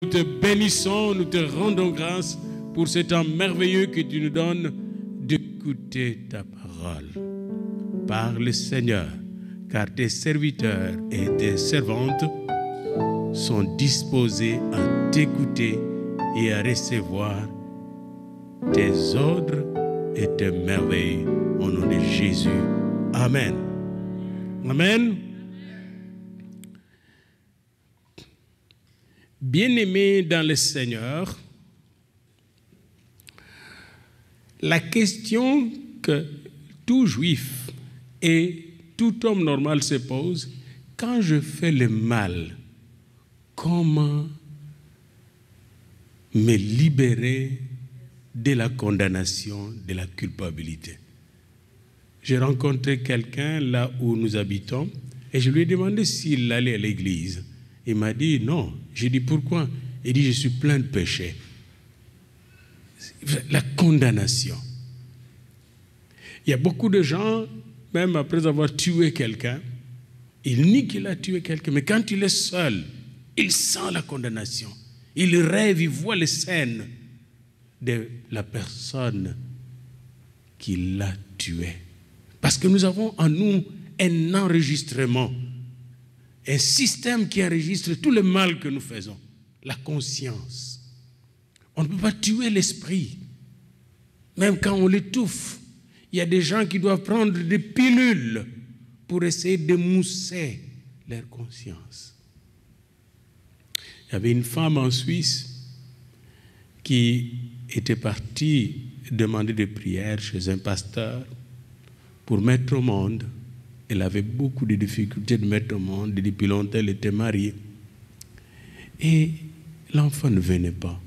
Nous te bénissons, nous te rendons grâce pour ce temps merveilleux que tu nous donnes d'écouter ta parole. Parle, Seigneur, car tes serviteurs et tes servantes sont disposés à t'écouter et à recevoir tes ordres et tes merveilles au nom de Jésus. Amen. Amen. Bien-aimés dans le Seigneur, la question que tout juif et tout homme normal se pose, quand je fais le mal, comment me libérer de la condamnation, de la culpabilité? J'ai rencontré quelqu'un là où nous habitons et je lui ai demandé s'il allait à l'église. Il m'a dit non. J'ai dit pourquoi? Il dit je suis plein de péchés. La condamnation. Il y a beaucoup de gens, même après avoir tué quelqu'un, il nie qu'il a tué quelqu'un, mais quand il est seul, il sent la condamnation. Il rêve, il voit les scènes de la personne qui l'a tué. Parce que nous avons en nous un enregistrement, un système qui enregistre tout le mal que nous faisons. La conscience. On ne peut pas tuer l'esprit. Même quand on l'étouffe, il y a des gens qui doivent prendre des pilules pour essayer d'émousser leur conscience. Il y avait une femme en Suisse qui était partie demander des prières chez un pasteur pour mettre au monde. Elle avait beaucoup de difficultés de mettre au monde. Depuis longtemps, elle était mariée. Et l'enfant ne venait pas.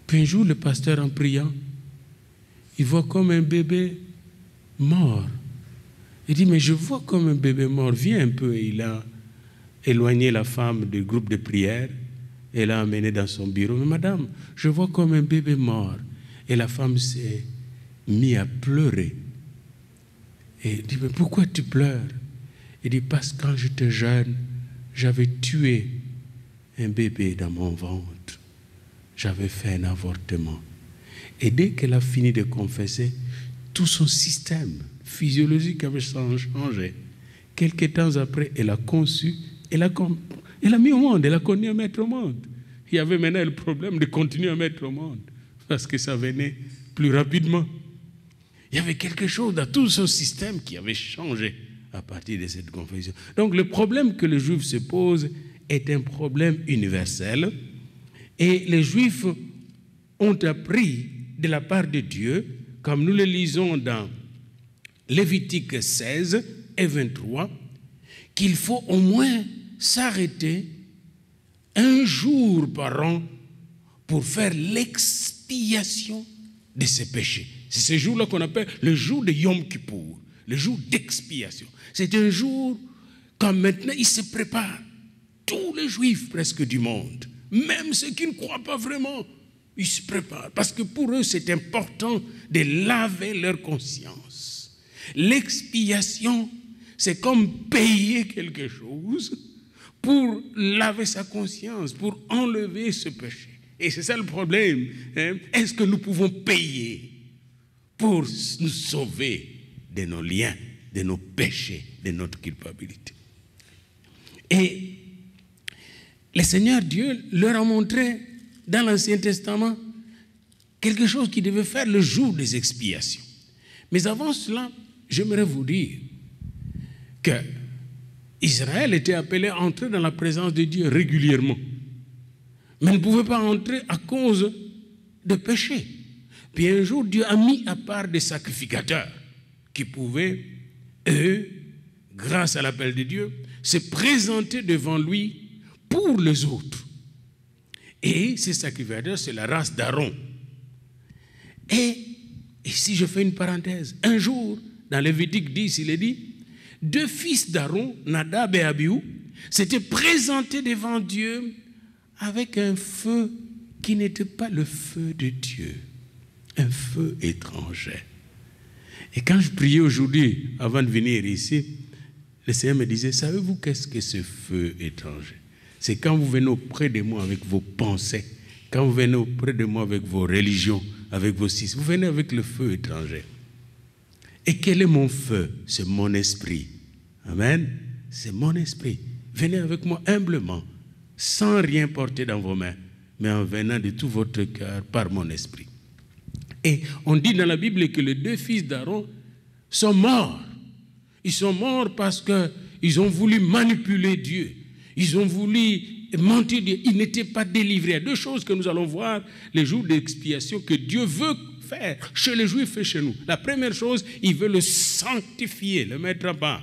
Puis un jour, le pasteur, en priant, il voit comme un bébé mort. Il dit, mais je vois comme un bébé mort. Viens un peu. Et il a éloigné la femme du groupe de prière et l'a emmenée dans son bureau. Mais madame, je vois comme un bébé mort. Et la femme s'est mise à pleurer. Et il dit, mais pourquoi tu pleures? Il dit, parce que quand j'étais jeune, j'avais tué un bébé dans mon ventre. J'avais fait un avortement. Et dès qu'elle a fini de confesser, tout son système physiologique avait changé. Quelques temps après, elle a conçu, elle a mis au monde, elle a connu à mettre au monde. Il y avait maintenant le problème de continuer à mettre au monde, parce que ça venait plus rapidement. Il y avait quelque chose dans tout ce système qui avait changé à partir de cette confession. Donc le problème que le juif se pose est un problème universel. Et les Juifs ont appris de la part de Dieu, comme nous le lisons dans Lévitique 16 et 23, qu'il faut au moins s'arrêter un jour par an pour faire l'expiation de ses péchés. C'est ce jour-là qu'on appelle le jour de Yom Kippour, le jour d'expiation. C'est un jour, comme maintenant, ils se préparent. Tous les Juifs presque du monde, même ceux qui ne croient pas vraiment, ils se préparent. Parce que pour eux, c'est important de laver leur conscience. L'expiation, c'est comme payer quelque chose pour laver sa conscience, pour enlever ce péché. Et c'est ça le problème. Est-ce que nous pouvons payer pour nous sauver de nos liens, de nos péchés, de notre culpabilité? Et le Seigneur Dieu leur a montré dans l'Ancien Testament quelque chose qu'ils devaient faire le jour des expiations. Mais avant cela, j'aimerais vous dire que Israël était appelé à entrer dans la présence de Dieu régulièrement. Mais ne pouvait pas entrer à cause de péché. Puis un jour, Dieu a mis à part des sacrificateurs qui pouvaient, eux, grâce à l'appel de Dieu, se présenter devant lui pour les autres. Et ces sacrificateurs, c'est la race d'Aaron. Et si je fais une parenthèse, un jour, dans Lévitique 10, il est dit, 2 fils d'Aaron, Nadab et Abihu, s'étaient présentés devant Dieu avec un feu qui n'était pas le feu de Dieu, un feu étranger. Et quand je priais aujourd'hui, avant de venir ici, le Seigneur me disait, savez-vous qu'est-ce que ce feu étranger? C'est quand vous venez auprès de moi avec vos pensées, quand vous venez auprès de moi avec vos religions, avec vos systèmes, vous venez avec le feu étranger. Et quel est mon feu? C'est mon esprit. Amen. C'est mon esprit. Venez avec moi humblement, sans rien porter dans vos mains, mais en venant de tout votre cœur par mon esprit. Et on dit dans la Bible que les 2 fils d'Aaron sont morts. Ils sont morts parce qu'ils ont voulu manipuler Dieu. Ils ont voulu mentir Dieu. Ils n'étaient pas délivrés. Il y a 2 choses que nous allons voir les jours d'expiation que Dieu veut faire chez les Juifs et chez nous. La première chose, il veut le sanctifier, le mettre en bas.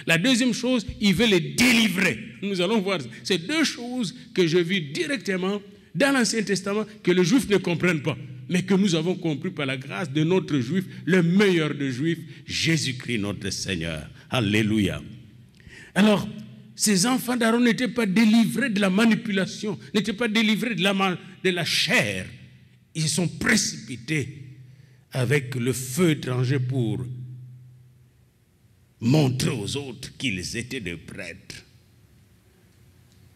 La deuxième chose, il veut le délivrer. Nous allons voir. C'est 2 choses que je vis directement dans l'Ancien Testament que les Juifs ne comprennent pas, mais que nous avons compris par la grâce de notre Juif, le meilleur des Juifs, Jésus-Christ notre Seigneur. Alléluia. Alors, ces enfants d'Aaron n'étaient pas délivrés de la manipulation, n'étaient pas délivrés de la chair. Ils sont précipités avec le feu étranger pour montrer aux autres qu'ils étaient des prêtres.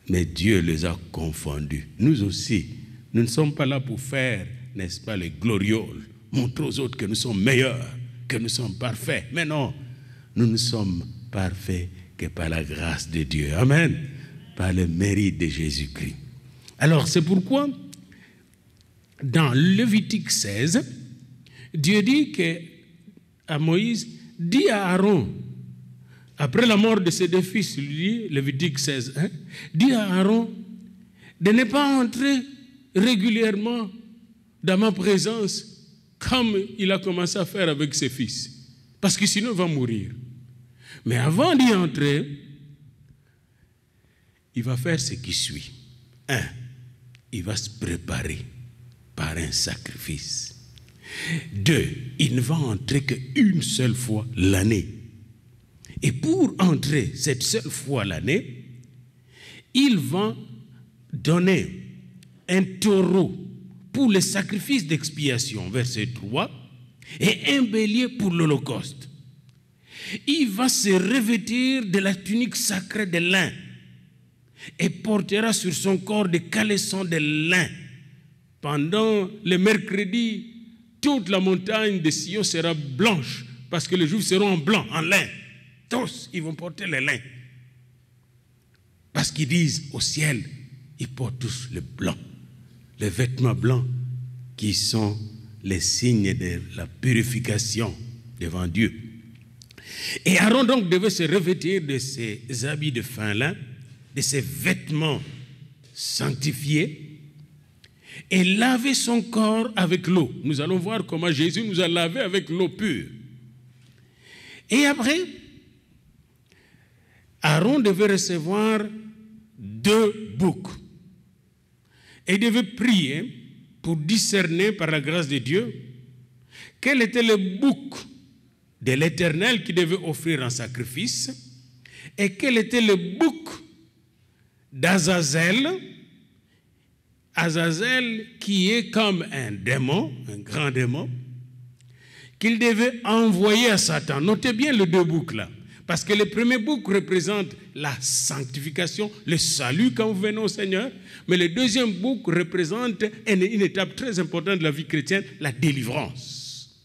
Mais Dieu les a confondus. Nous aussi, nous ne sommes pas là pour faire, n'est-ce pas, les glorioles, montrer aux autres que nous sommes meilleurs, que nous sommes parfaits. Mais non, nous ne sommes parfaits que par la grâce de Dieu. Amen. Par le mérite de Jésus-Christ. Alors, c'est pourquoi, dans Lévitique 16, Dieu dit à Moïse, dis à Aaron, après la mort de ses 2 fils, il dit, Lévitique 16, dis à Aaron de ne pas entrer régulièrement dans ma présence comme il a commencé à faire avec ses fils, parce que sinon il va mourir. Mais avant d'y entrer, il va faire ce qui suit. 1, il va se préparer par un sacrifice. 2, il ne va entrer qu'une seule fois l'année. Et pour entrer cette seule fois l'année, il va donner un taureau pour le sacrifice d'expiation, verset 3, et un bélier pour l'holocauste. Il va se revêtir de la tunique sacrée de lin et portera sur son corps des caleçons de lin. Pendant le mercredi, toute la montagne de Sion sera blanche parce que les Juifs seront en blanc, en lin. Tous, ils vont porter le lin. Parce qu'ils disent au ciel, ils portent tous le blanc, les vêtements blancs qui sont les signes de la purification devant Dieu. Et Aaron donc devait se revêtir de ses habits de fin lin, de ses vêtements sanctifiés, et laver son corps avec l'eau. Nous allons voir comment Jésus nous a lavé avec l'eau pure. Et après, Aaron devait recevoir 2 boucs. Et il devait prier pour discerner par la grâce de Dieu quel était le bouc de l'Éternel qui devait offrir un sacrifice et quel était le bouc d'Azazel. Azazel qui est comme un démon, un grand démon, qu'il devait envoyer à Satan. Notez bien les 2 boucs là. Parce que le premier bouc représente la sanctification, le salut quand vous venez au Seigneur. Mais le deuxième bouc représente une étape très importante de la vie chrétienne, la délivrance.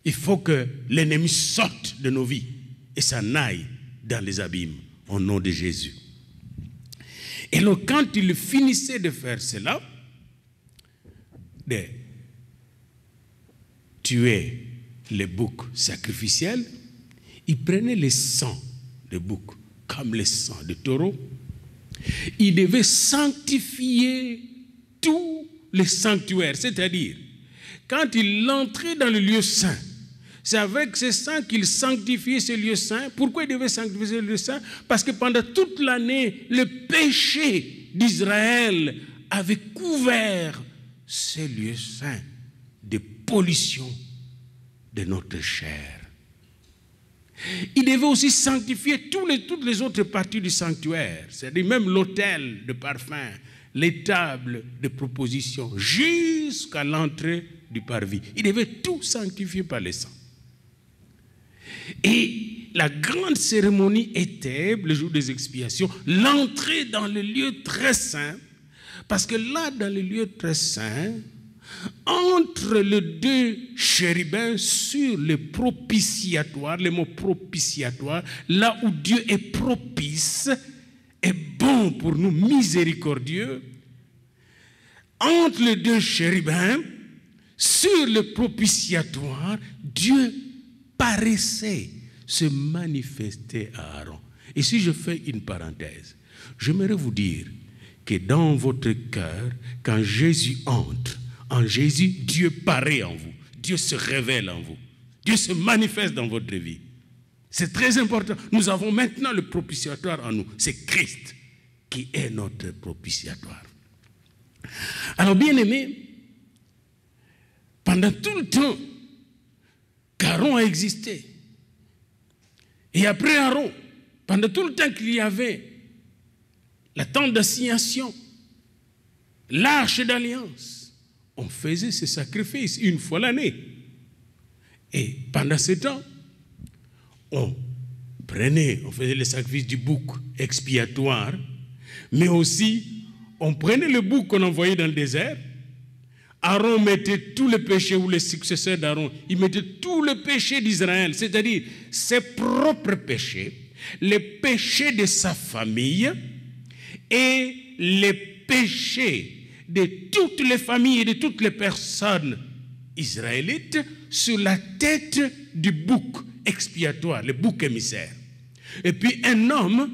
Il faut que l'ennemi sorte de nos vies et s'en aille dans les abîmes, au nom de Jésus. Et donc, quand il finissait de faire cela, de tuer les boucs sacrificiels, il prenait le sang de bouc, comme le sang de taureau. Il devait sanctifier tout le sanctuaire, c'est-à-dire, quand il entrait dans le lieu saint, c'est avec ce sang qu'il sanctifiait ce lieu saint. Pourquoi il devait sanctifier ce lieu saint? Parce que pendant toute l'année, le péché d'Israël avait couvert ce lieu saint de pollution de notre chair. Il devait aussi sanctifier toutes les autres parties du sanctuaire, c'est-à-dire même l'autel de parfum, les tables de proposition, jusqu'à l'entrée du parvis. Il devait tout sanctifier par le sang. Et la grande cérémonie était, le jour des expiations, l'entrée dans le lieu très saint. Parce que là, dans le lieu très saint, entre les deux chérubins sur le propitiatoire, le mot propitiatoire, là où Dieu est propice, est bon pour nous, miséricordieux, entre les deux chérubins, sur le propitiatoire, Dieu paraissait se manifester à Aaron. Et si je fais une parenthèse, j'aimerais vous dire que dans votre cœur, quand Jésus entre, en Jésus, Dieu paraît en vous. Dieu se révèle en vous. Dieu se manifeste dans votre vie. C'est très important. Nous avons maintenant le propitiatoire en nous. C'est Christ qui est notre propitiatoire. Alors, bien-aimés, pendant tout le temps qu'Aaron a existé, et après Aaron, pendant tout le temps qu'il y avait la tente d'assignation, l'arche d'alliance, on faisait ces sacrifices une fois l'année. Et pendant ce temps, on faisait le sacrifice du bouc expiatoire, mais aussi on prenait le bouc qu'on envoyait dans le désert. Aaron mettait tous les péchés, ou les successeurs d'Aaron, ils mettaient tous les péchés d'Israël, c'est-à-dire ses propres péchés, les péchés de sa famille et les péchés de toutes les familles et de toutes les personnes israélites sur la tête du bouc expiatoire, le bouc émissaire. Et puis un homme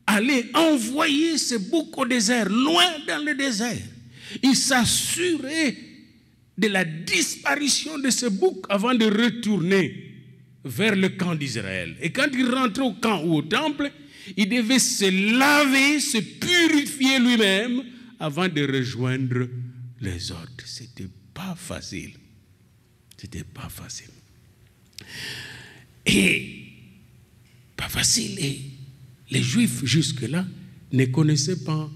allait envoyer ce bouc au désert, loin dans le désert. Il s'assurait de la disparition de ce bouc avant de retourner vers le camp d'Israël. Et quand il rentrait au camp ou au temple, il devait se laver, se purifier lui-même avant de rejoindre les autres. C'était pas facile. C'était pas facile. Et pas facile. Et les Juifs jusque-là ne connaissaient pas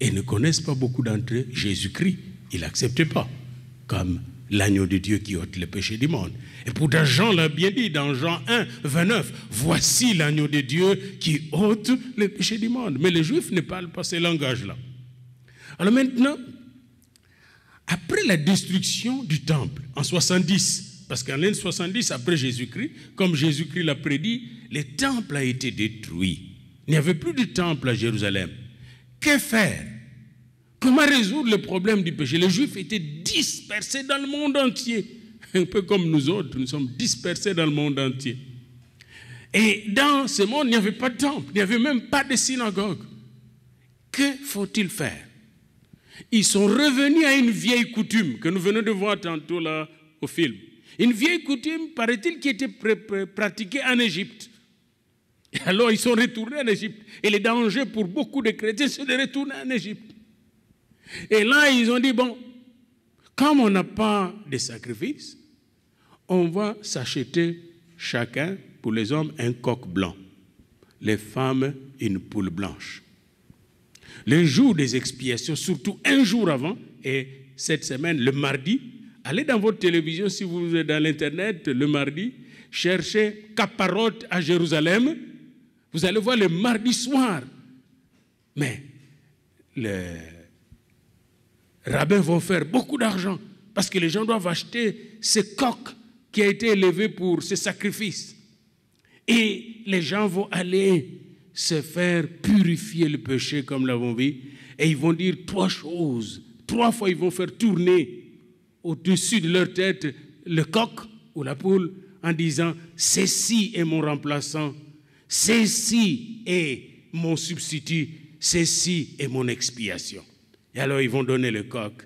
et ne connaissent pas beaucoup d'entre eux Jésus-Christ. Ils n'acceptaient pas comme l'agneau de Dieu qui ôte le péché du monde. Et pourtant Jean l'a bien dit dans Jean 1, 29, voici l'agneau de Dieu qui ôte le péché du monde. Mais les Juifs ne parlent pas ce langage-là. Alors maintenant, après la destruction du temple en 70, parce qu'en l'année 70 après Jésus-Christ, comme Jésus-Christ l'a prédit, le temple a été détruit. Il n'y avait plus de temple à Jérusalem. Que faire? Comment résoudre le problème du péché? Les Juifs étaient dispersés dans le monde entier. Un peu comme nous autres, nous sommes dispersés dans le monde entier. Et dans ce monde, il n'y avait pas de temple, il n'y avait même pas de synagogue. Que faut-il faire? Ils sont revenus à une vieille coutume que nous venons de voir tantôt là au film. Une vieille coutume, paraît-il, qui était pratiquée en Égypte. Et alors ils sont retournés en Égypte. Et le danger pour beaucoup de chrétiens, c'est de retourner en Égypte. Et là, ils ont dit, bon, comme on n'a pas de sacrifice, on va s'acheter chacun, pour les hommes, un coq blanc. Les femmes, une poule blanche. Le jour des expiations, surtout un jour avant, et cette semaine, le mardi, allez dans votre télévision, si vous êtes dans l'Internet, le mardi, cherchez Caparote à Jérusalem, vous allez voir le mardi soir. Mais les rabbins vont faire beaucoup d'argent parce que les gens doivent acheter ce coq qui a été élevé pour ce sacrifice. Et les gens vont aller se faire purifier le péché, comme nous l'avons vu, et ils vont dire 3 choses. 3 fois, ils vont faire tourner au-dessus de leur tête le coq ou la poule en disant « Ceci est mon remplaçant, ceci est mon substitut, ceci est mon expiation. » Et alors, ils vont donner le coq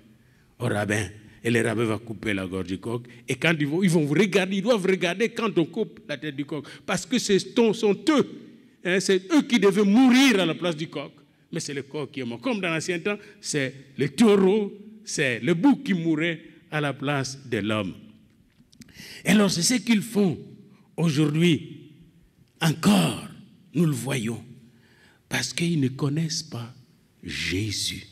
au rabbin. Et le rabbin va couper la gorge du coq. Et quand ils vont vous regarder, ils doivent regarder quand on coupe la tête du coq. Parce que ce sont eux. Hein, c'est eux qui devaient mourir à la place du coq. Mais c'est le coq qui est mort. Comme dans l'ancien temps, c'est le taureau, c'est le bouc qui mourait à la place de l'homme. Et alors, c'est ce qu'ils font aujourd'hui. Encore, nous le voyons. Parce qu'ils ne connaissent pas Jésus.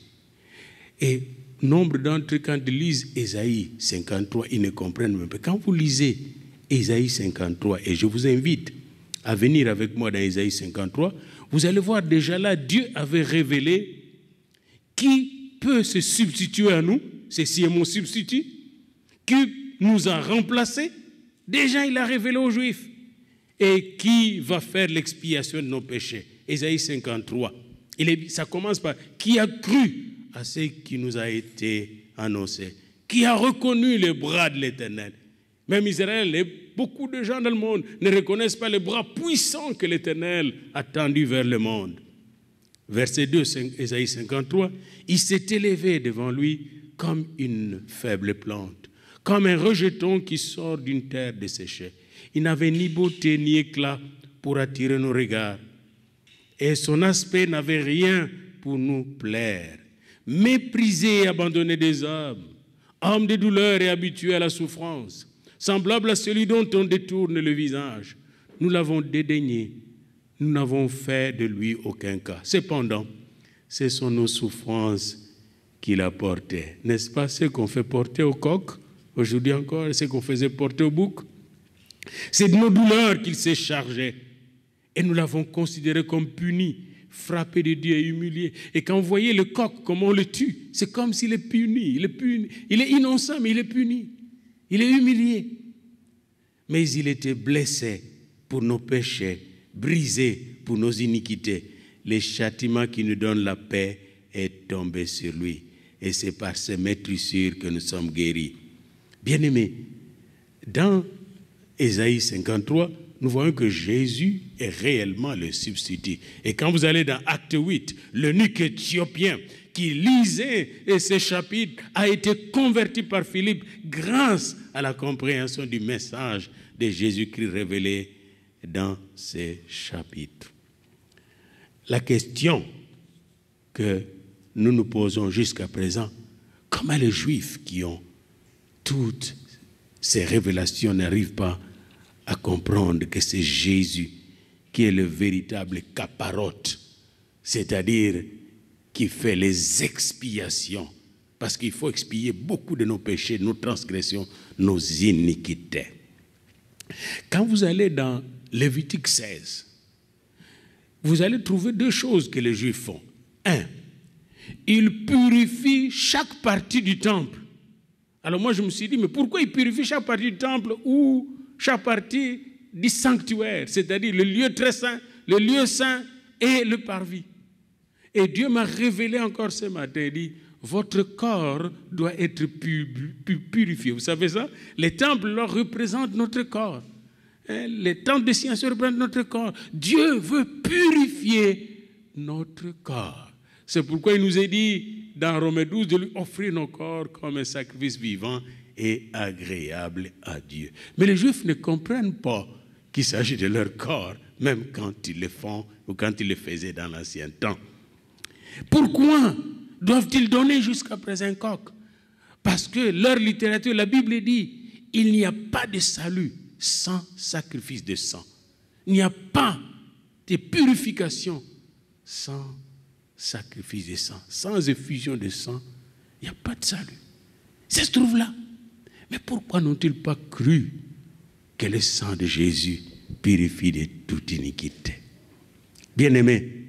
Et nombre d'entre eux, quand ils lisent Ésaïe 53, ils ne comprennent même pas. Quand vous lisez Ésaïe 53, et je vous invite à venir avec moi dans Ésaïe 53, vous allez voir déjà là, Dieu avait révélé qui peut se substituer à nous, ceci est mon substitut, qui nous a remplacés. Déjà, il a révélé aux Juifs. Et qui va faire l'expiation de nos péchés? Ésaïe 53. Ça commence par qui a cru à ce qui nous a été annoncé, qui a reconnu les bras de l'Éternel. Même Israël et beaucoup de gens dans le monde ne reconnaissent pas les bras puissants que l'Éternel a tendus vers le monde. Verset 2, Ésaïe 53, il s'est élevé devant lui comme une faible plante, comme un rejeton qui sort d'une terre desséchée. Il n'avait ni beauté ni éclat pour attirer nos regards, et son aspect n'avait rien pour nous plaire. Méprisé et abandonné des hommes, homme de douleur et habitué à la souffrance, semblable à celui dont on détourne le visage. Nous l'avons dédaigné, nous n'avons fait de lui aucun cas. Cependant, ce sont nos souffrances qu'il a portées. N'est-ce pas ce qu'on fait porter au coq, aujourd'hui encore, ce qu'on faisait porter au bouc? C'est de nos douleurs qu'il s'est chargé. Et nous l'avons considéré comme puni, frappé de Dieu et humilié. Et quand vous voyez le coq, comment on le tue, c'est comme s'il est puni. Il est innocent, mais il est puni. Il est humilié. Mais il était blessé pour nos péchés, brisé pour nos iniquités. Le châtiment qui nous donne la paix est tombé sur lui. Et c'est par ses meurtrissures que nous sommes guéris. Bien-aimés, dans Ésaïe 53, nous voyons que Jésus est réellement le substitut. Et quand vous allez dans Acte 8, l'eunuque éthiopien qui lisait ces chapitres a été converti par Philippe grâce à la compréhension du message de Jésus-Christ révélé dans ces chapitres. La question que nous nous posons jusqu'à présent, comment les Juifs qui ont toutes ces révélations n'arrivent pas à comprendre que c'est Jésus qui est le véritable caparote, c'est-à-dire qui fait les expiations, parce qu'il faut expier beaucoup de nos péchés, nos transgressions, nos iniquités. Quand vous allez dans Lévitique 16, vous allez trouver deux choses que les Juifs font. Un, ils purifient chaque partie du temple. Alors moi je me suis dit, mais pourquoi ils purifient chaque partie du temple ou chaque partie du sanctuaire, c'est-à-dire le lieu très saint, le lieu saint et le parvis? Et Dieu m'a révélé encore ce matin, il dit, votre corps doit être purifié. Vous savez ça? Les temples leur représentent notre corps. Les temples de science représentent notre corps. Dieu veut purifier notre corps. C'est pourquoi il nous est dit dans Romains 12 de lui offrir nos corps comme un sacrifice vivant et agréable à Dieu. Mais les Juifs ne comprennent pas qu'il s'agit de leur corps, même quand ils le font ou quand ils le faisaient dans l'ancien temps. Pourquoi doivent-ils donner jusqu'à présent un coq? Parce que leur littérature, la Bible dit, il n'y a pas de salut sans sacrifice de sang. Il n'y a pas de purification sans sacrifice de sang. Sans effusion de sang, il n'y a pas de salut. Ça se trouve là. Mais pourquoi n'ont-ils pas cru que le sang de Jésus purifie de toute iniquité? Bien-aimés,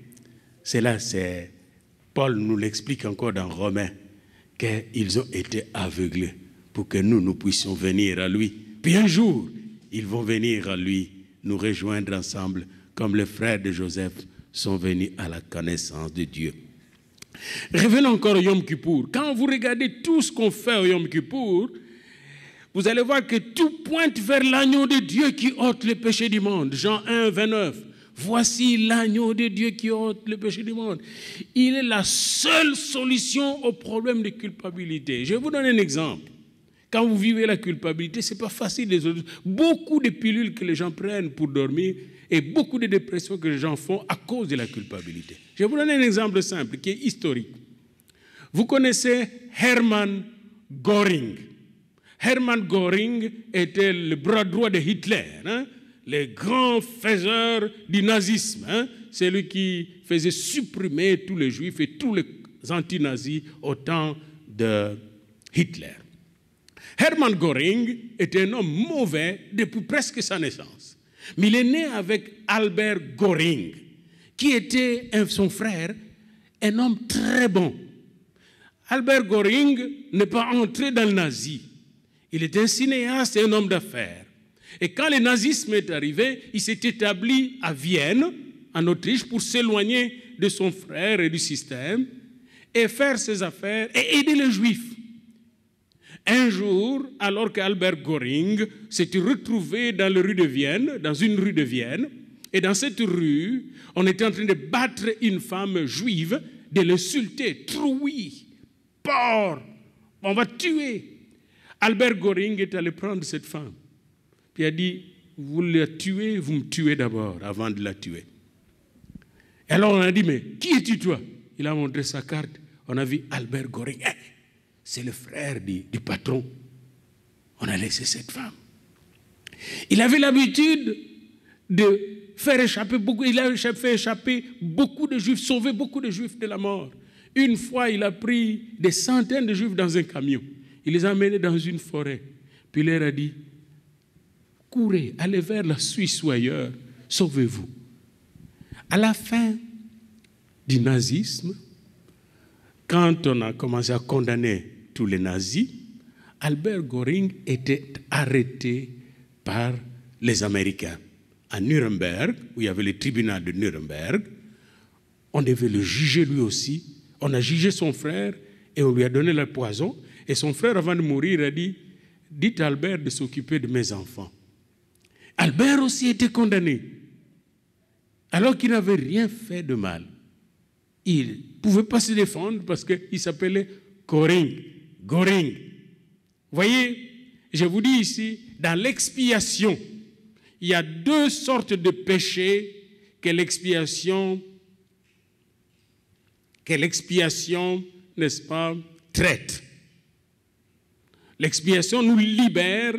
c'est Paul nous l'explique encore dans Romains, qu'ils ont été aveuglés pour que nous puissions venir à lui. Puis un jour, ils vont venir à lui, nous rejoindre ensemble, comme les frères de Joseph sont venus à la connaissance de Dieu. Revenons encore au Yom Kippour. Quand vous regardez tout ce qu'on fait au Yom Kippour, vous allez voir que tout pointe vers l'agneau de Dieu qui ôte le péché du monde. Jean 1, 29. Voici l'agneau de Dieu qui ôte le péché du monde. Il est la seule solution au problème de culpabilité. Je vais vous donner un exemple. Quand vous vivez la culpabilité, ce n'est pas facile. Beaucoup de pilules que les gens prennent pour dormir et beaucoup de dépressions que les gens font à cause de la culpabilité. Je vais vous donner un exemple simple qui est historique. Vous connaissez Hermann Göring. Hermann Göring était le bras droit de Hitler, le grand faiseur du nazisme, celui qui faisait supprimer tous les juifs et tous les anti-nazis au temps de Hitler. Hermann Göring était un homme mauvais depuis presque sa naissance. Mais il est né avec Albert Göring, qui était son frère, un homme très bon. Albert Göring n'est pas entré dans le nazi. Il était un cinéaste et un homme d'affaires. Et quand le nazisme est arrivé, il s'est établi à Vienne, en Autriche, pour s'éloigner de son frère et du système, et faire ses affaires et aider les Juifs. Un jour, alors qu'Albert Göring s'était retrouvé dans une rue de Vienne, et dans cette rue, on était en train de battre une femme juive, de l'insulter, trouille, porc, on va tuer. Albert Göring est allé prendre cette femme. Puis il a dit, vous la tuez, vous me tuez d'abord, avant de la tuer. Et alors on a dit, mais qui es-tu toi? Il a montré sa carte, on a vu Albert Göring. C'est le frère du patron. On a laissé cette femme. Il avait l'habitude de faire échapper beaucoup, il a fait échapper beaucoup de Juifs, sauver beaucoup de Juifs de la mort. Une fois, il a pris des centaines de Juifs dans un camion. Il les a emmenés dans une forêt. Puis il leur a dit, courez, allez vers la Suisse ou ailleurs, sauvez-vous. À la fin du nazisme, quand on a commencé à condamner tous les nazis, Albert Göring était arrêté par les Américains. À Nuremberg, où il y avait le tribunal de Nuremberg, on devait le juger lui aussi. On a jugé son frère et on lui a donné le poison. Et son frère, avant de mourir, a dit, dites à Albert de s'occuper de mes enfants. Albert aussi était condamné, alors qu'il n'avait rien fait de mal. Il ne pouvait pas se défendre parce qu'il s'appelait Göring. Vous voyez, je vous dis ici, dans l'expiation, il y a deux sortes de péchés que l'expiation, n'est-ce pas, traite. L'expiation nous libère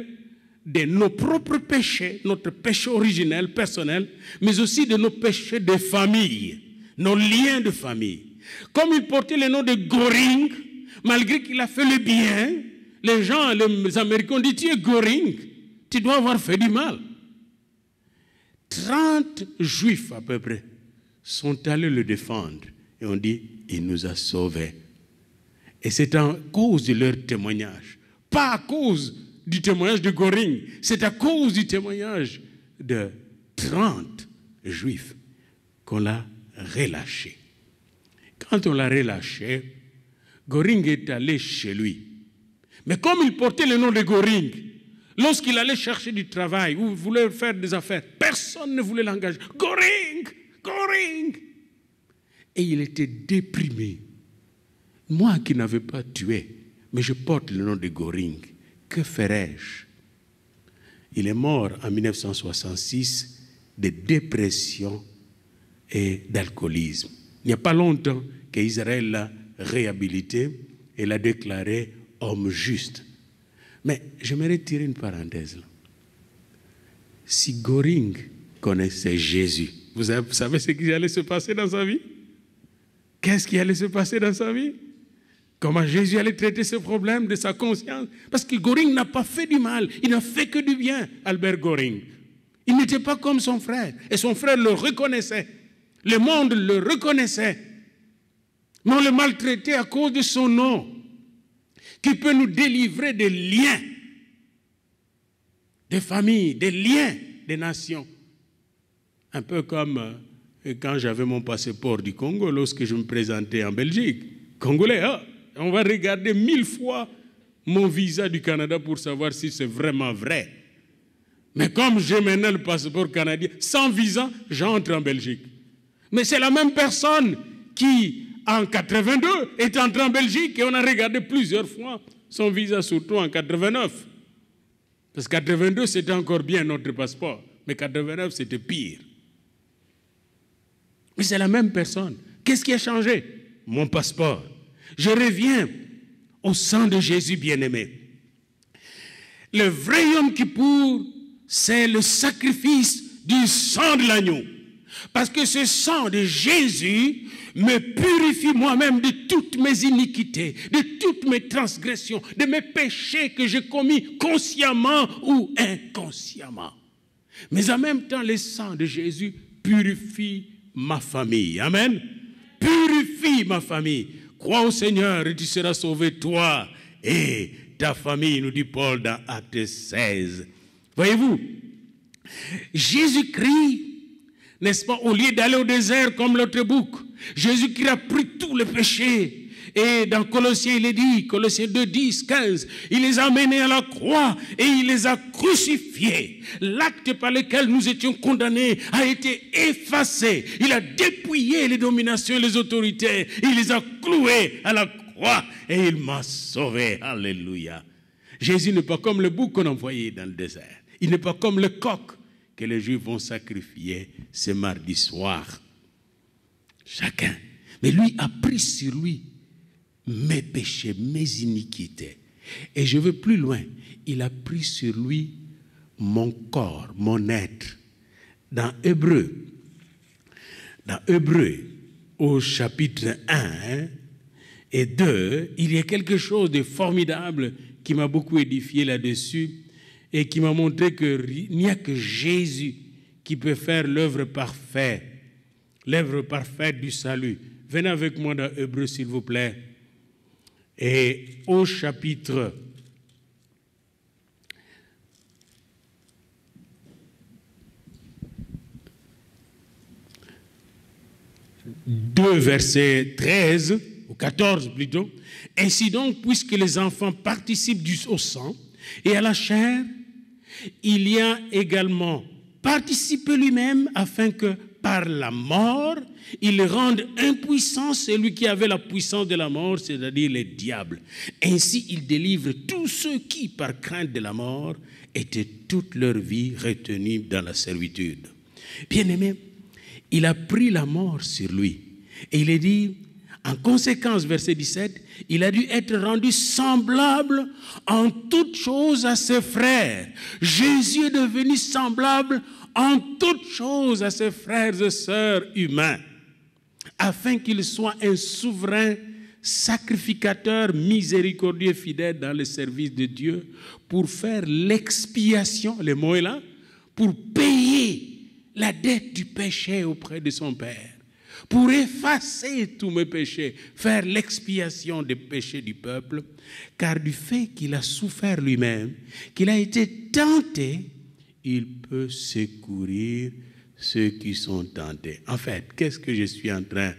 de nos propres péchés, notre péché originel, personnel, mais aussi de nos péchés de famille, nos liens de famille. Comme il portait le nom de Göring, malgré qu'il a fait le bien, les gens, les Américains ont dit, tu es Göring, tu dois avoir fait du mal. 30 Juifs à peu près sont allés le défendre et ont dit, il nous a sauvés. Et c'est à cause de leur témoignage, pas à cause du témoignage de Göring, c'est à cause du témoignage de 30 Juifs qu'on l'a relâché. Quand on l'a relâché, Göring est allé chez lui. Mais comme il portait le nom de Göring, lorsqu'il allait chercher du travail ou voulait faire des affaires, personne ne voulait l'engager. Göring! Et il était déprimé. Moi qui n'avais pas tué, mais je porte le nom de Göring. Que ferais-je? Il est mort en 1966 de dépression et d'alcoolisme. Il n'y a pas longtemps qu'Israël l'a réhabilité et l'a déclaré homme juste. Mais j'aimerais tirer une parenthèse là. Si Göring connaissait Jésus, vous savez ce qui allait se passer dans sa vie? Qu'est-ce qui allait se passer dans sa vie? Comment Jésus allait traiter ce problème de sa conscience? Parce que Göring n'a pas fait du mal, il n'a fait que du bien, Albert Göring. Il n'était pas comme son frère, et son frère le reconnaissait. Le monde le reconnaissait. Mais on le maltraitait à cause de son nom, qui peut nous délivrer des liens, des familles, des liens, des nations. Un peu comme quand j'avais mon passeport du Congo, lorsque je me présentais en Belgique. Congolais, on va regarder 1000 fois mon visa du Canada pour savoir si c'est vraiment vrai. Mais comme j'ai maintenant le passeport canadien, sans visa, j'entre en Belgique. Mais c'est la même personne qui, en 82, est entrée en Belgique et on a regardé plusieurs fois son visa, surtout en 89. Parce que 82, c'était encore bien notre passeport. Mais 89, c'était pire. Mais c'est la même personne. Qu'est-ce qui a changé? Mon passeport. Je reviens au sang de Jésus bien-aimé. Le vrai Yom Kippour, c'est le sacrifice du sang de l'agneau. Parce que ce sang de Jésus me purifie moi-même de toutes mes iniquités, de toutes mes transgressions, de mes péchés que j'ai commis consciemment ou inconsciemment. Mais en même temps, le sang de Jésus purifie ma famille. Amen. Purifie ma famille. Crois au Seigneur et tu seras sauvé, toi et ta famille, nous dit Paul dans Acte 16. Voyez-vous, Jésus-Christ, n'est-ce pas, au lieu d'aller au désert comme l'autre bouc, Jésus-Christ a pris tous les péchés. Et dans Colossiens, il est dit, Colossiens 2, 10, 15, il les a menés à la croix et il les a crucifiés. L'acte par lequel nous étions condamnés a été effacé. Il a dépouillé les dominations et les autorités. Il les a cloués à la croix et il m'a sauvé. Alléluia. Jésus n'est pas comme le bouc qu'on envoyait dans le désert. Il n'est pas comme le coq que les Juifs vont sacrifier ce mardi soir. Chacun. Mais lui a pris sur lui mes péchés, mes iniquités. Et je vais plus loin. Il a pris sur lui mon corps, mon être. Dans Hébreux, au chapitre 1 et 2, il y a quelque chose de formidable qui m'a beaucoup édifié là-dessus et qui m'a montré qu'il n'y a que Jésus qui peut faire l'œuvre parfaite du salut. Venez avec moi dans Hébreux, s'il vous plaît. Et au chapitre 2, verset 13, ou 14 plutôt. Ainsi donc, puisque les enfants participent au sang et à la chair, il y a également participé lui-même afin que par la mort, il rende impuissant celui qui avait la puissance de la mort, c'est-à-dire les diables. Ainsi, il délivre tous ceux qui, par crainte de la mort, étaient toute leur vie retenus dans la servitude. Bien-aimé, il a pris la mort sur lui. Et il est dit, en conséquence, verset 17, il a dû être rendu semblable en toutes choses à ses frères. Jésus est devenu semblable en toutes choses à ses frères et sœurs humains, afin qu'il soit un souverain sacrificateur miséricordieux et fidèle dans le service de Dieu pour faire l'expiation, le mot est là, pour payer la dette du péché auprès de son Père, pour effacer tous mes péchés, faire l'expiation des péchés du peuple, car du fait qu'il a souffert lui-même, qu'il a été tenté, il peut secourir ceux qui sont tentés. En fait, qu'est-ce que je suis en train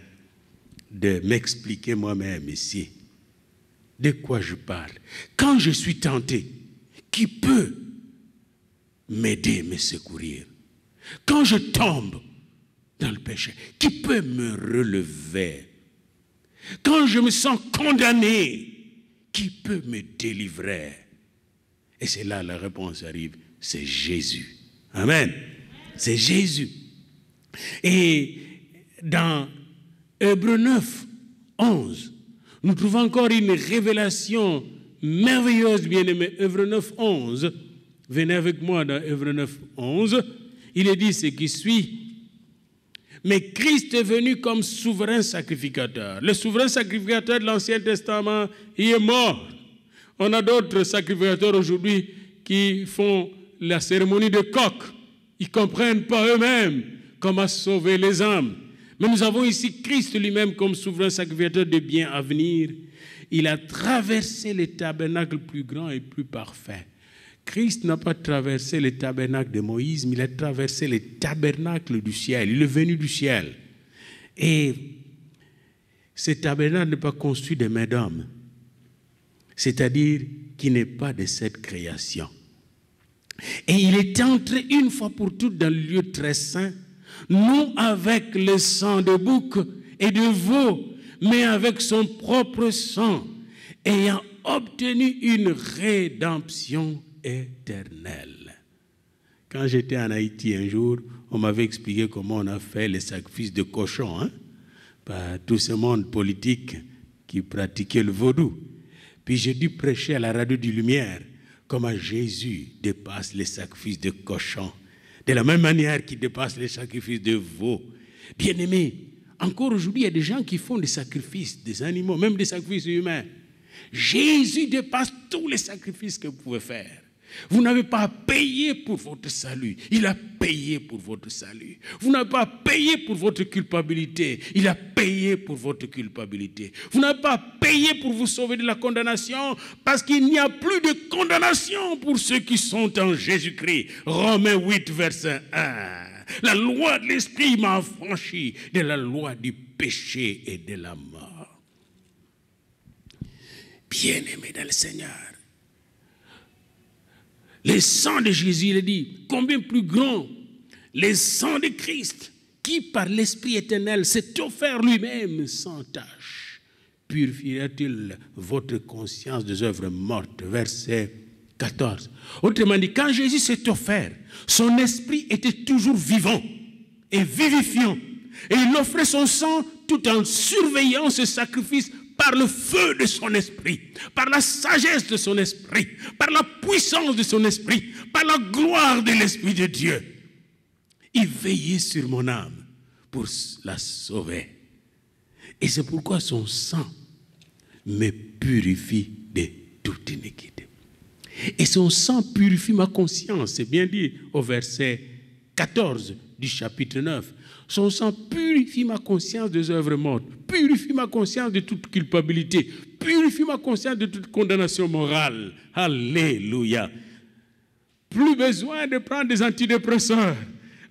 de m'expliquer moi-même ici? De quoi je parle? Quand je suis tenté, qui peut m'aider, me secourir? Quand je tombe dans le péché, qui peut me relever? Quand je me sens condamné, qui peut me délivrer? Et c'est là la réponse arrive, c'est Jésus. Amen. C'est Jésus. Et dans Hébreux 9, 11, nous trouvons encore une révélation merveilleuse, bien-aimé. Hébreux 9, 11. Venez avec moi dans Hébreux 9, 11. Il est dit ce qui suit. Mais Christ est venu comme souverain sacrificateur. Le souverain sacrificateur de l'Ancien Testament, il est mort. On a d'autres sacrificateurs aujourd'hui qui font la cérémonie de coq. Ils ne comprennent pas eux-mêmes comment sauver les âmes. Mais nous avons ici Christ lui-même comme souverain sacrificateur de biens à venir. Il a traversé les tabernacles plus grands et plus parfaits. Christ n'a pas traversé les tabernacles de Moïse, mais il a traversé les tabernacles du ciel. Il est venu du ciel. Et ce tabernacle n'est pas construit de main d'homme, c'est-à-dire qui n'est pas de cette création. Et il est entré une fois pour toutes dans le lieu très saint, non avec le sang de bouc et de veau, mais avec son propre sang, ayant obtenu une rédemption éternelle. Quand j'étais en Haïti un jour, on m'avait expliqué comment on a fait les sacrifices de cochons, par tout ce monde politique qui pratiquait le vaudou. Puis j'ai dû prêcher à la radio du Lumière comment Jésus dépasse les sacrifices de cochons, de la même manière qu'il dépasse les sacrifices de veaux. Bien-aimés, encore aujourd'hui, il y a des gens qui font des sacrifices, des animaux, même des sacrifices humains. Jésus dépasse tous les sacrifices que vous pouvez faire. Vous n'avez pas à payer pour votre salut. Il a payé pour votre salut. Vous n'avez pas à payer pour votre culpabilité. Il a payé pour votre culpabilité. Vous n'avez pas à payer pour vous sauver de la condamnation, parce qu'il n'y a plus de condamnation pour ceux qui sont en Jésus-Christ. Romains 8, verset 1. La loi de l'Esprit m'a affranchi de la loi du péché et de la mort. Bien-aimés dans le Seigneur, le sang de Jésus, il dit, combien plus grand le sang de Christ, qui par l'Esprit éternel s'est offert lui-même sans tâche, purifiera-t-il votre conscience des œuvres mortes? Verset 14. Autrement dit, quand Jésus s'est offert, son esprit était toujours vivant et vivifiant. Et il offrait son sang tout en surveillant ce sacrifice par le feu de son esprit, par la sagesse de son esprit, par la puissance de son esprit, par la gloire de l'Esprit de Dieu. Il veillait sur mon âme pour la sauver. Et c'est pourquoi son sang me purifie de toute iniquité. Et son sang purifie ma conscience. C'est bien dit au verset 14 du chapitre 9. Son sang purifie ma conscience des œuvres mortes, purifie ma conscience de toute culpabilité, purifie ma conscience de toute condamnation morale. Alléluia. Plus besoin de prendre des antidépresseurs.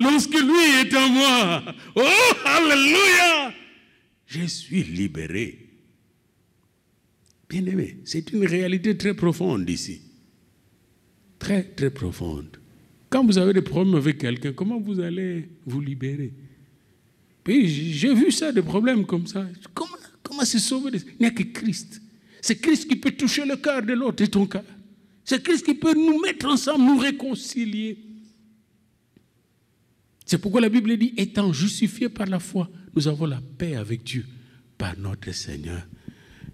Lorsque lui est en moi, oh, alléluia, je suis libéré. Bien-aimé, c'est une réalité très profonde ici. Très, très profonde. Quand vous avez des problèmes avec quelqu'un, comment vous allez vous libérer? Puis j'ai vu ça, des problèmes comme ça. Comment se sauver? Il n'y a que Christ. C'est Christ qui peut toucher le cœur de l'autre et ton cœur. C'est Christ qui peut nous mettre ensemble, nous réconcilier. C'est pourquoi la Bible dit, étant justifiés par la foi, nous avons la paix avec Dieu par notre Seigneur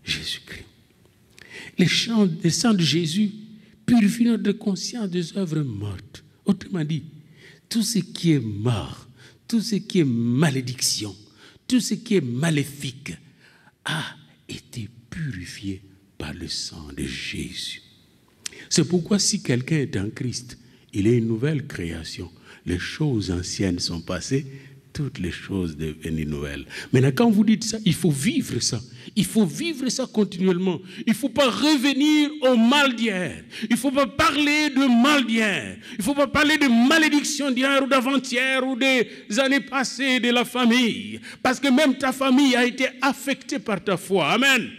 Jésus-Christ. Le sang de Jésus purifie notre conscience des œuvres mortes. Autrement dit, tout ce qui est mort, tout ce qui est malédiction, tout ce qui est maléfique a été purifié par le sang de Jésus. C'est pourquoi si quelqu'un est en Christ, il est une nouvelle création. Les choses anciennes sont passées, toutes les choses deviennent nouvelles. Maintenant, quand vous dites ça, il faut vivre ça. Il faut vivre ça continuellement. Il ne faut pas revenir au mal d'hier. Il ne faut pas parler de mal d'hier. Il ne faut pas parler de malédiction d'hier ou d'avant-hier ou des années passées de la famille. Parce que même ta famille a été affectée par ta foi. Amen.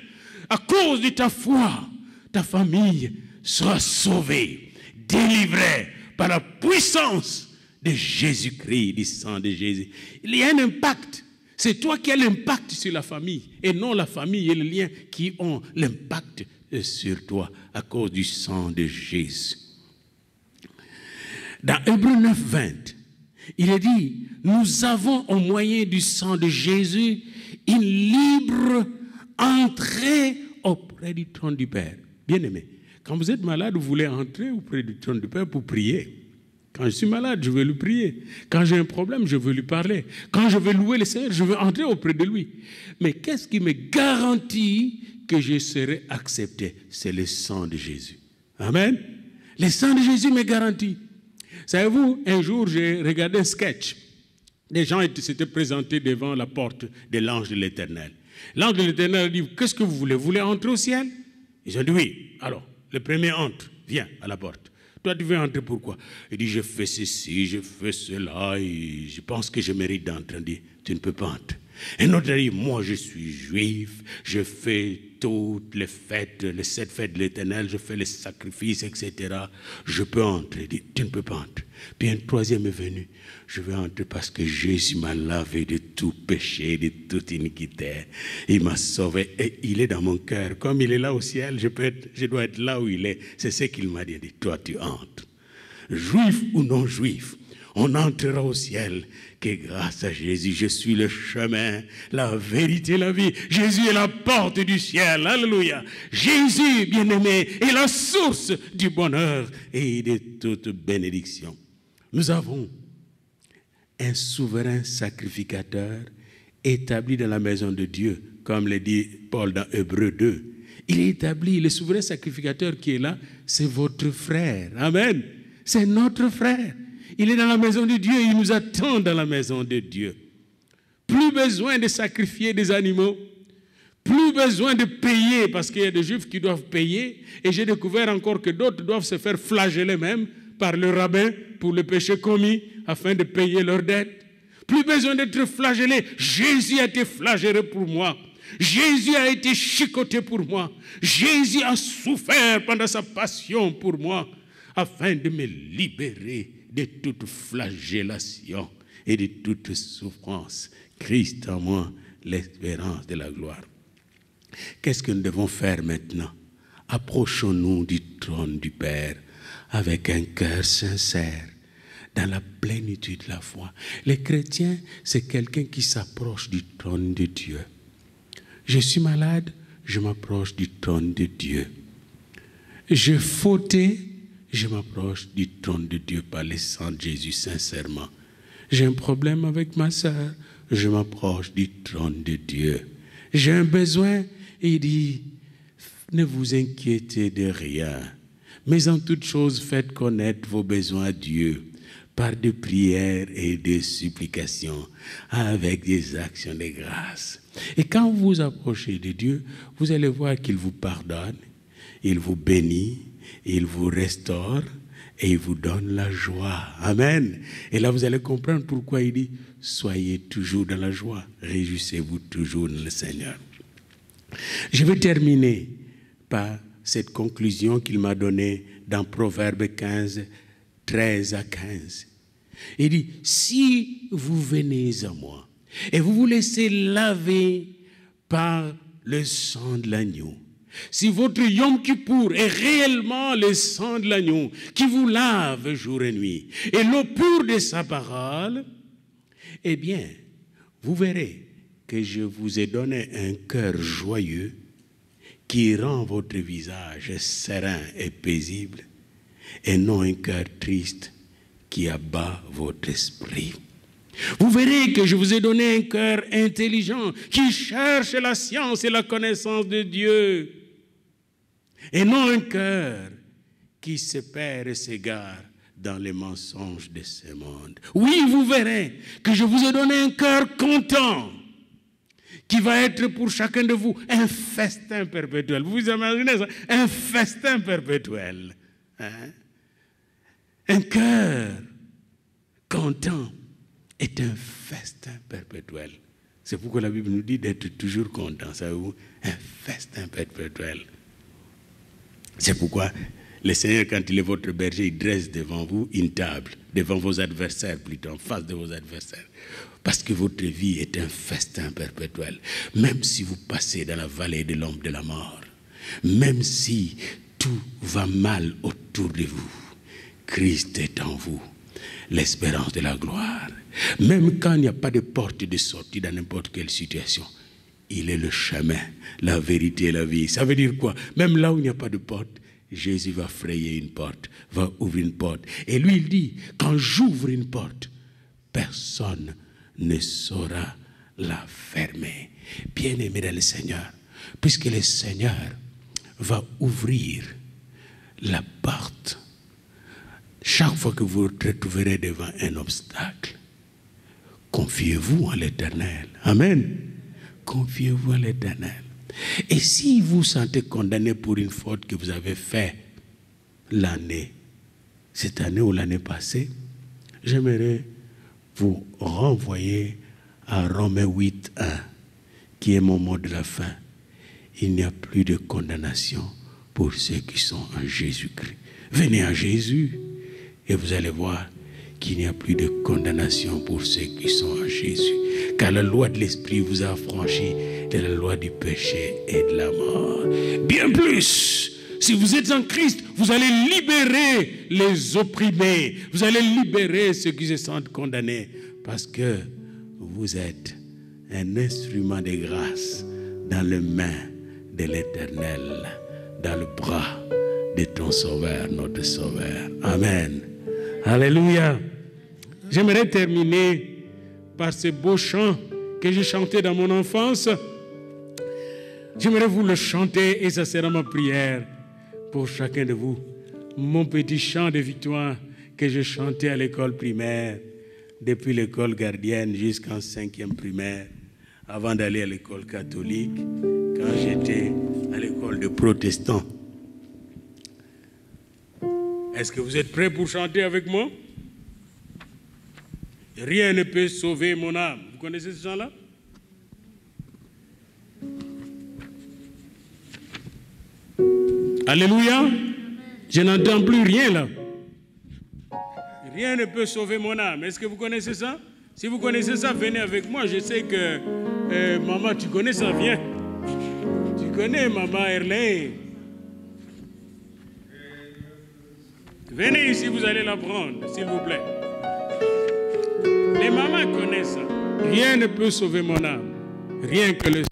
À cause de ta foi, ta famille sera sauvée, délivrée par la puissance de Jésus-Christ, du sang de Jésus. Il y a un impact. C'est toi qui as l'impact sur la famille et non la famille et les liens qui ont l'impact sur toi à cause du sang de Jésus. Dans Hébreux 9, 20, il est dit, nous avons au moyen du sang de Jésus une libre entrée auprès du trône du Père. Bien-aimé, quand vous êtes malade, vous voulez entrer auprès du trône du Père pour prier. Quand je suis malade, je veux lui prier. Quand j'ai un problème, je veux lui parler. Quand je veux louer le Seigneur, je veux entrer auprès de lui. Mais qu'est-ce qui me garantit que je serai accepté? C'est le sang de Jésus. Amen. Le sang de Jésus me garantit. Savez-vous, un jour, j'ai regardé un sketch. Des gens s'étaient présentés devant la porte de l'ange de l'Éternel. L'ange de l'Éternel a dit, qu'est-ce que vous voulez? Vous voulez entrer au ciel? Ils ont dit oui. Alors, le premier entre, viens à la porte. Toi, tu veux entrer pourquoi? Il dit, je fais ceci, je fais cela, et je pense que je mérite d'entrer. Il dit, tu ne peux pas entrer. Un autre a dit, moi je suis juif, je fais toutes les fêtes, les 7 fêtes de l'Éternel, je fais les sacrifices, etc. Je peux entrer. Il dit, tu ne peux pas entrer. Puis un troisième est venu, je veux entrer parce que Jésus m'a lavé de tout péché, de toute iniquité. Il m'a sauvé et il est dans mon cœur. Comme il est là au ciel, je dois être là où il est. C'est ce qu'il m'a dit. Il dit, toi tu entres. Juif ou non juif, on entrera au ciel que grâce à Jésus, je suis le chemin, la vérité, la vie. Jésus est la porte du ciel. Alléluia. Jésus, bien-aimé, est la source du bonheur et de toute bénédiction. Nous avons un souverain sacrificateur établi dans la maison de Dieu, comme le dit Paul dans Hébreux 2. Il est établi, le souverain sacrificateur qui est là, c'est votre frère. Amen. C'est notre frère. Il est dans la maison de Dieu, il nous attend dans la maison de Dieu. Plus besoin de sacrifier des animaux, plus besoin de payer, parce qu'il y a des Juifs qui doivent payer, et j'ai découvert encore que d'autres doivent se faire flageller même par le rabbin pour le péché commis, afin de payer leurs dettes. Plus besoin d'être flagellé. Jésus a été flagellé pour moi. Jésus a été chicoté pour moi. Jésus a souffert pendant sa passion pour moi, afin de me libérer de toute flagellation et de toute souffrance. Christ en moi, l'espérance de la gloire. Qu'est-ce que nous devons faire maintenant? Approchons-nous du trône du Père avec un cœur sincère, dans la plénitude de la foi. Les chrétiens, c'est quelqu'un qui s'approche du trône de Dieu. Je suis malade, je m'approche du trône de Dieu. J'ai fauté, je m'approche du trône de Dieu par le sang de Jésus sincèrement. J'ai un problème avec ma sœur, je m'approche du trône de Dieu. J'ai un besoin, et il dit, ne vous inquiétez de rien, mais en toute chose faites connaître vos besoins à Dieu par des prières et des supplications, avec des actions de grâce. Et quand vous vous approchez de Dieu, vous allez voir qu'il vous pardonne, il vous bénit, il vous restaure et il vous donne la joie. Amen. Et là, vous allez comprendre pourquoi il dit, soyez toujours dans la joie, réjouissez-vous toujours dans le Seigneur. Je vais terminer par cette conclusion qu'il m'a donnée dans Proverbe 15, 13 à 15. Il dit, si vous venez à moi et vous vous laissez laver par le sang de l'agneau, si votre Yom Kippour est réellement le sang de l'agneau qui vous lave jour et nuit, et l'eau pure de sa parole, eh bien, vous verrez que je vous ai donné un cœur joyeux qui rend votre visage serein et paisible, et non un cœur triste qui abat votre esprit. Vous verrez que je vous ai donné un cœur intelligent qui cherche la science et la connaissance de Dieu, et non un cœur qui se perd et s'égare dans les mensonges de ce monde. Oui, vous verrez que je vous ai donné un cœur content qui va être pour chacun de vous un festin perpétuel. Vous vous imaginez ça? Un festin perpétuel. Hein? Un cœur content est un festin perpétuel. C'est pourquoi la Bible nous dit d'être toujours content. Savez-vous? Un festin perpétuel. C'est pourquoi le Seigneur, quand il est votre berger, il dresse devant vous une table, devant vos adversaires, plutôt en face de vos adversaires. Parce que votre vie est un festin perpétuel. Même si vous passez dans la vallée de l'ombre de la mort, même si tout va mal autour de vous, Christ est en vous, l'espérance de la gloire. Même quand il n'y a pas de porte de sortie dans n'importe quelle situation, il est le chemin, la vérité et la vie. Ça veut dire quoi? Même là où il n'y a pas de porte, Jésus va frayer une porte, va ouvrir une porte. Et lui, il dit, quand j'ouvre une porte, personne ne saura la fermer. Bien-aimé dans le Seigneur, puisque le Seigneur va ouvrir la porte, chaque fois que vous vous retrouverez devant un obstacle, confiez-vous en l'Éternel. Amen. Confiez-vous en l'Éternel. Et si vous vous sentez condamné pour une faute que vous avez faite cette année ou l'année passée, j'aimerais vous renvoyer à Romains 8, 1, qui est mon mot de la fin. Il n'y a plus de condamnation pour ceux qui sont en Jésus-Christ. Venez à Jésus et vous allez voir qu'il n'y a plus de condamnation pour ceux qui sont en Jésus. Car la loi de l'Esprit vous a affranchi de la loi du péché et de la mort. Bien plus, si vous êtes en Christ, vous allez libérer les opprimés. Vous allez libérer ceux qui se sentent condamnés. Parce que vous êtes un instrument de grâce dans les mains de l'Éternel, dans le bras de ton Sauveur, notre Sauveur. Amen. Alléluia. J'aimerais terminer par ce beau chant que j'ai chanté dans mon enfance. J'aimerais vous le chanter et ça sera ma prière pour chacun de vous. Mon petit chant de victoire que j'ai chanté à l'école primaire, depuis l'école gardienne jusqu'en 5e primaire, avant d'aller à l'école catholique, quand j'étais à l'école de protestants. Est-ce que vous êtes prêts pour chanter avec moi? Rien ne peut sauver mon âme. Vous connaissez ce chant-là? Alléluia. Je n'entends plus rien là. Rien ne peut sauver mon âme. Est-ce que vous connaissez ça? Si vous connaissez ça, venez avec moi. Je sais que maman, tu connais ça, viens. Tu connais maman Erlé. Venez ici, vous allez l'apprendre, s'il vous plaît. Les mamans connaissent ça. Rien ne peut sauver mon âme. Rien que le